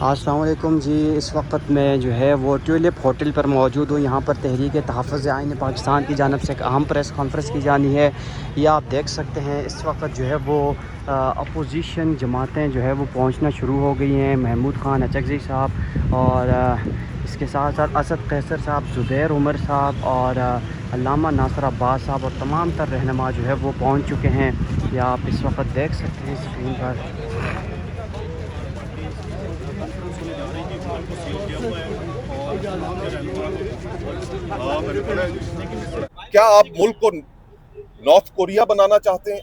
السلام علیکم جی، اس وقت میں جو ہے وہ ٹیولپ ہوٹل پر موجود ہوں۔ یہاں پر تحریک تحفظ آئین پاکستان کی جانب سے ایک اہم پریس کانفرنس کی جانی ہے۔ یہ آپ دیکھ سکتے ہیں اس وقت جو ہے وہ اپوزیشن جماعتیں جو ہے وہ پہنچنا شروع ہو گئی ہیں۔ محمود خان اچکزئی صاحب اور اس کے ساتھ ساتھ اسد قیصر صاحب، زبیر عمر صاحب اور علامہ ناصر عباس صاحب اور تمام تر رہنما جو ہے وہ پہنچ چکے ہیں۔ یہ آپ اس وقت دیکھ سکتے ہیں اسکرین پر۔ کیا آپ ملک کو نارتھ کوریا بنانا چاہتے ہیں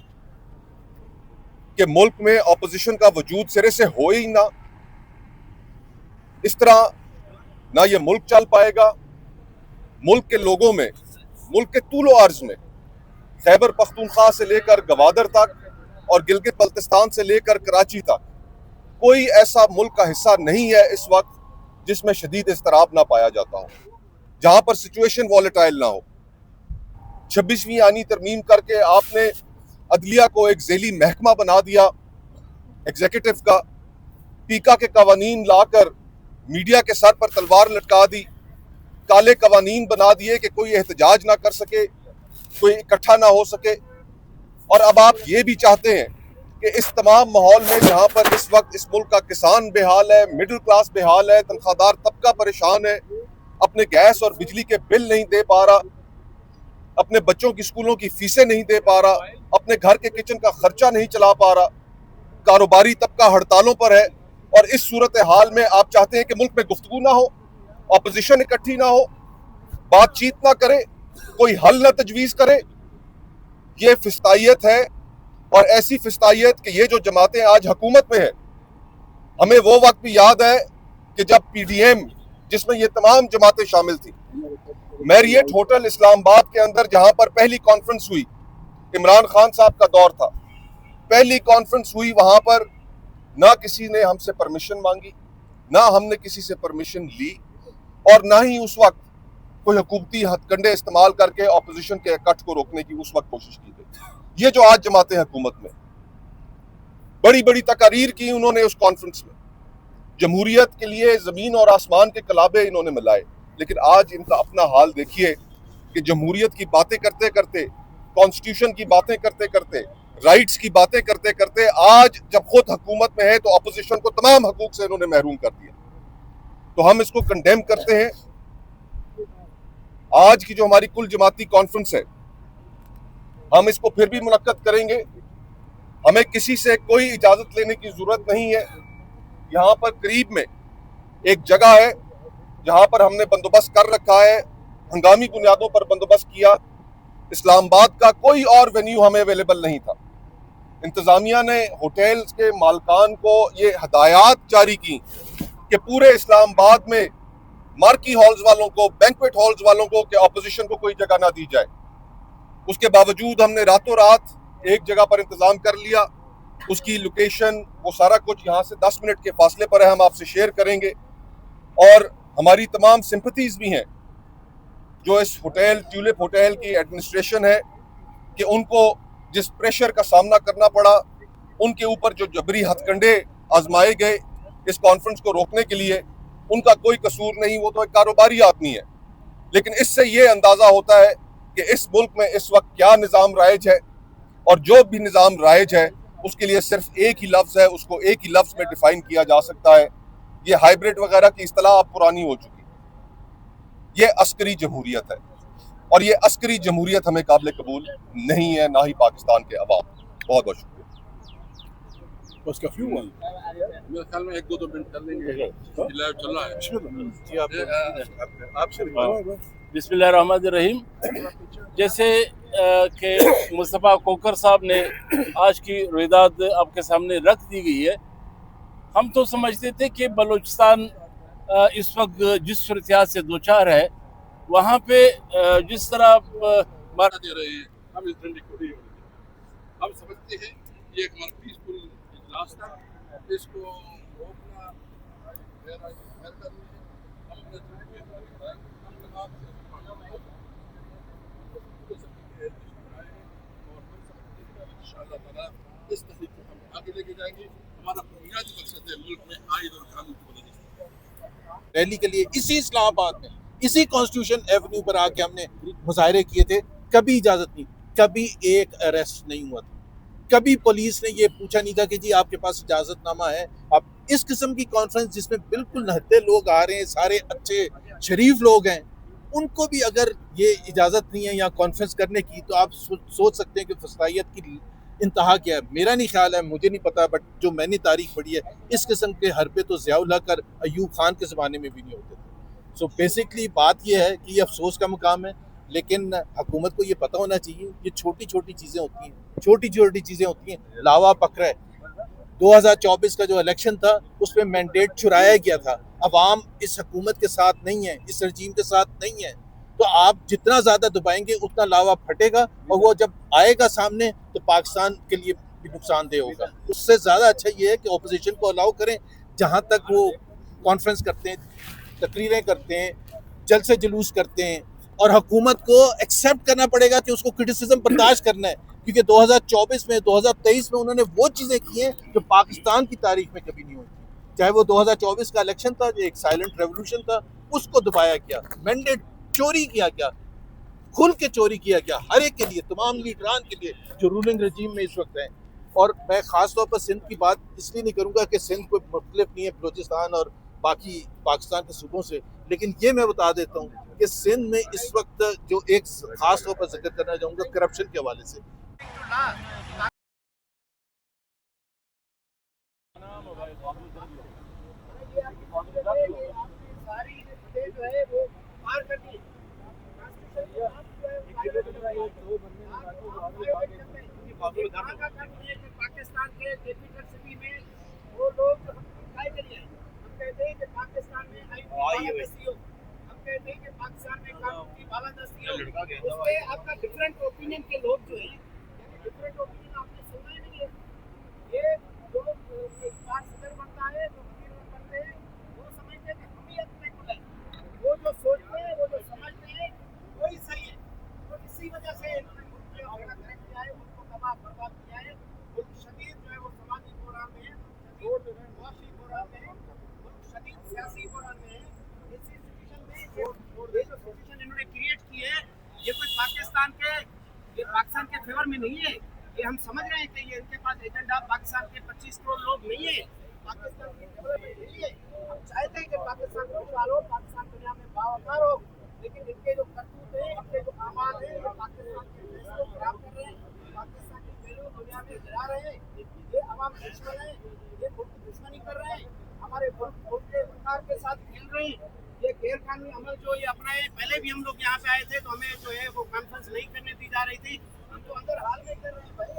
کہ ملک میں اپوزیشن کا وجود سرے سے ہو ہی نہ؟ اس طرح نہ یہ ملک چل پائے گا۔ ملک کے لوگوں میں، ملک کے طول و عرض میں، خیبر پختونخوا سے لے کر گوادر تک اور گلگت بلتستان سے لے کر کراچی تک کوئی ایسا ملک کا حصہ نہیں ہے اس وقت جس میں شدید اضطراب نہ پایا جاتا ہو، جہاں پر سچویشن والیٹائل نہ ہو۔ 26ویں آئینی ترمیم کر کے آپ نے عدلیہ کو ایک ذیلی محکمہ بنا دیا ایگزیکٹو کا، پیکا کے قوانین لا کر میڈیا کے سر پر تلوار لٹکا دی، کالے قوانین بنا دیے کہ کوئی احتجاج نہ کر سکے، کوئی اکٹھا نہ ہو سکے۔ اور اب آپ یہ بھی چاہتے ہیں کہ اس تمام ماحول میں جہاں پر اس وقت اس ملک کا کسان بے حال ہے، مڈل کلاس بے حال ہے، تنخواہ دار طبقہ پریشان ہے، اپنے گیس اور بجلی کے بل نہیں دے پا رہا، اپنے بچوں کی اسکولوں کی فیسیں نہیں دے پا رہا، اپنے گھر کے کچن کا خرچہ نہیں چلا پا رہا، کاروباری طبقہ ہڑتالوں پر ہے، اور اس صورتحال میں آپ چاہتے ہیں کہ ملک میں گفتگو نہ ہو، اپوزیشن اکٹھی نہ ہو، بات چیت نہ کرے، کوئی حل نہ تجویز کرے۔ یہ فسطائیت ہے، اور ایسی فسطائیت کہ یہ جو جماعتیں آج حکومت میں ہیں، ہمیں وہ وقت بھی یاد ہے کہ جب پی ڈی ایم جس میں یہ تمام جماعتیں شامل تھیں، میریٹ ہوٹل اسلام آباد کے اندر جہاں پر پہلی کانفرنس ہوئی، عمران خان صاحب کا دور تھا، پہلی کانفرنس ہوئی، وہاں پر نہ کسی نے ہم سے پرمیشن مانگی، نہ ہم نے کسی سے پرمیشن لی، اور نہ ہی اس وقت کوئی حکومتی ہتھ کنڈے استعمال کر کے اپوزیشن کے اکٹھ کو روکنے کی اس وقت کوشش کی گئی۔ یہ جو آج جماعتیں حکومت میں، بڑی بڑی تقاریر کی انہوں نے اس کانفرنس میں، جمہوریت کے لیے زمین اور آسمان کے کلابے انہوں نے ملائے، لیکن آج ان کا اپنا حال دیکھیے کہ جمہوریت کی باتیں کرتے کرتے، کانسٹیٹیوشن کی باتیں کرتے کرتے، رائٹس کی باتیں کرتے کرتے، آج جب خود حکومت میں ہے تو اپوزیشن کو تمام حقوق سے انہوں نے محروم کر دیا۔ تو ہم اس کو کنڈیم کرتے ہیں۔ آج کی جو ہماری کل جماعتی کانفرنس ہے، ہم اس کو پھر بھی منعقد کریں گے۔ ہمیں کسی سے کوئی اجازت لینے کی ضرورت نہیں ہے۔ یہاں پر قریب میں ایک جگہ ہے جہاں پر ہم نے بندوبست کر رکھا ہے، ہنگامی بنیادوں پر بندوبست کیا۔ اسلام آباد کا کوئی اور وینیو ہمیں اویلیبل نہیں تھا۔ انتظامیہ نے ہوٹلز کے مالکان کو یہ ہدایات جاری کی کہ پورے اسلام آباد میں مارکی ہالز والوں کو، بینکویٹ ہالز والوں کو، کہ اپوزیشن کو کوئی جگہ نہ دی جائے۔ اس کے باوجود ہم نے راتوں رات ایک جگہ پر انتظام کر لیا، اس کی لوکیشن، وہ سارا کچھ یہاں سے 10 منٹ کے فاصلے پر ہے، ہم آپ سے شیئر کریں گے۔ اور ہماری تمام سمپتھیز بھی ہیں جو اس ہوٹل ٹیولپ ہوٹل کی ایڈمنسٹریشن ہے، کہ ان کو جس پریشر کا سامنا کرنا پڑا، ان کے اوپر جو جبری ہتھ کنڈے آزمائے گئے اس کانفرنس کو روکنے کے لیے، ان کا کوئی قصور نہیں، وہ تو ایک کاروباری آدمی ہے۔ لیکن اس سے یہ اندازہ ہوتا ہے کہ اس ملک میں اس وقت کیا نظام رائج ہے، اور جو بھی نظام رائج ہے اس کے لیے صرف ایک ہی لفظ ہے، اس کو ایک ہی لفظ میں ڈیفائن کیا جا سکتا ہے۔ یہ ہائیبرڈ وغیرہ کی اصطلاح اب پرانی ہو چکی، یہ عسکری جمہوریت ہے، اور یہ عسکری جمہوریت ہمیں قابل قبول نہیں ہے، نہ ہی پاکستان کے عوام۔ بہت بہت شکریہ۔ بس کافی ہوا میرے خیال میں 1-2 منٹ کر لیں گے، لائیو چل رہا ہے۔ آپ سے بسم اللہ الرحمن الرحیم۔ جیسے کہ مصطفیٰ کوکر صاحب نے آج کی رویداد آپ کے سامنے رکھ دی گئی ہے، ہم تو سمجھتے تھے کہ بلوچستان اس وقت جس صورتحال سے دوچار ہے، وہاں پہ جس طرح مارا دے رہے ہیں، ہم اس ڈنڈی کو نہیں ہونے دیں۔ ہم سمجھتے ہیں یہ ایک ہمارا پیسفل اجلاس تھا، اس کو روکنا غیر بہتر نہیں ہے۔ ہم اپنے طریقے سے ہم تمام سے اور ہم سمجھتے ہیں کہ انشاءاللہ تعالیٰ اس تحریک کو ہم آگے لے کے جائیں گے۔ ہمارا بنیادی مقصد ہے ملک میں آئین اور قانون کی ریلی کے لیے اسی اسلام آباد میں اسی کانسٹیٹیوشن ایونیو پر آ کے ہم نے مظاہرے کیے تھے. کبھی اجازت نہیں, کبھی ایک اریسٹ نہیں ہوا تھا, کبھی پولیس نے یہ پوچھا نہیں تھا کہ جی آپ کے پاس اجازت نامہ ہے. اب اس قسم کی کانفرنس جس میں بالکل نہتے لوگ آ رہے ہیں, سارے اچھے شریف لوگ ہیں, ان کو بھی اگر یہ اجازت نہیں ہے یہاں کانفرنس کرنے کی, تو آپ سوچ سکتے ہیں کہ فسطائیت کی انتہا کیا ہے. میرا نہیں خیال ہے, مجھے نہیں پتا, بٹ جو میں نے تاریخ پڑھی ہے, اس قسم کے حربے تو ضیاء الحق اور ایوب خان کے زمانے میں بھی نہیں ہوتے تھے. سو بیسکلی بات یہ ہے کہ یہ افسوس کا مقام ہے, لیکن حکومت کو یہ پتہ ہونا چاہیے یہ چھوٹی چھوٹی چیزیں ہوتی ہیں, چھوٹی چھوٹی چیزیں ہوتی ہیں. لاوا پکڑا ہے, 2024 کا جو الیکشن تھا اس میں مینڈیٹ چرایا گیا تھا. عوام اس حکومت کے ساتھ نہیں ہے, اس رجیم کے ساتھ نہیں ہے, تو آپ جتنا زیادہ دبائیں گے اتنا لاوا پھٹے گا, اور وہ جب آئے گا سامنے تو پاکستان کے لیے بھی نقصان دہ ہوگا. اس سے زیادہ اچھا یہ ہے کہ اپوزیشن کو الاؤ کریں, جہاں تک وہ کانفرنس کرتے ہیں, تقریریں کرتے ہیں, جلسے جلوس کرتے ہیں, اور حکومت کو ایکسیپٹ کرنا پڑے گا کہ اس کو کرٹیسزم برداشت کرنا ہے, کیونکہ 2024 میں 2023 میں انہوں نے وہ چیزیں کی ہیں جو پاکستان کی تاریخ میں کبھی نہیں ہوئی. چاہے وہ 2024 کا الیکشن تھا جو ایک سائلنٹ ریولوشن تھا, اس کو دبایا گیا, مینڈیٹ چوری کیا گیا, کھل کے چوری کیا گیا ہر ایک کے لیے, تمام لیڈران کے لیے جو رولنگ رجیم میں اس وقت ہیں. اور میں خاص طور پر سندھ کی بات اس لیے نہیں کروں گا کہ سندھ کوئی مختلف نہیں ہے بلوچستان اور باقی پاکستان کے صوبوں سے, لیکن یہ میں بتا دیتا ہوں کہ سندھ میں اس وقت جو ایک خاص طور پر ذکر کرنا چاہوں گا کرپشن کے حوالے سے. پاکستان کے کیپٹل سٹی میں وہ لوگ کھائے کے لیے ہم کہتے ہیں کہ پاکستان میں بالادستی ہو, ہم کہتے ہیں کہ پاکستان میں قانون کی بالادستی ہو. اس پہ آپ کا ڈفرینٹ اوپینین کے لوگ جو ہیں, ڈفرینٹ اوپینین آپ نے سنا ہی نہیں ہے. یہ جو ایک بار صدر بنتا ہے جو وزیر بنتے ہیں وہ سمجھتے ہیں کہ ہم ہی اپنے کو لیں, وہ جو سوچتے ہیں وہ جو سمجھتے ہیں وہی صحیح ہے. تو اسی وجہ سے انہوں نے ملک میں بڑا کرم کیا ہے, ملک کو تباہ برباد کیا ہے. ملک شدید جو ہے وہ سماجی بحران میں ہے, شدید معاشی بحران میں ہے, ملک شدید سیاسی بحران میں ہے. اسی سچویشن میں یہ جو سچویشن انہوں نے کریٹ کی ہے, یہ کوئی پاکستان کے فیور میں نہیں ہے. یہ ہم سمجھ رہے ہیں کہ یہ ان کے پاس ایجنڈا پاکستان کے 25 کروڑ لوگ نہیں ہے, پاکستان کی ڈیولپمنٹ نہیں ہے. ہم چاہتے ہیں کہ پاکستان خوشحال ہو, پاکستان دنیا میں باوقار ہو, لیکن ان کے جو کرتوت ہیں, ان کے جو اعمال ہیں, یہ پاکستان کے فیصلوں کو خراب کر رہے ہیں, پاکستان کی ویلیو دنیا میں گرا رہے ہیں. یہ عوام دشمن ہیں, یہ ملک کی دشمنی کر رہے ہیں, ہمارے ملک کے وقار کے ساتھ کھیل رہے ہیں. یہ غیر قانونی عمل جو یہ اپنائے, پہلے بھی ہم لوگ یہاں پہ آئے تھے تو ہمیں جو ہے وہ کانفرنس نہیں کرنے دی جا رہی تھی, ہم تو اندر حال میں کر رہے ہیں بھائی.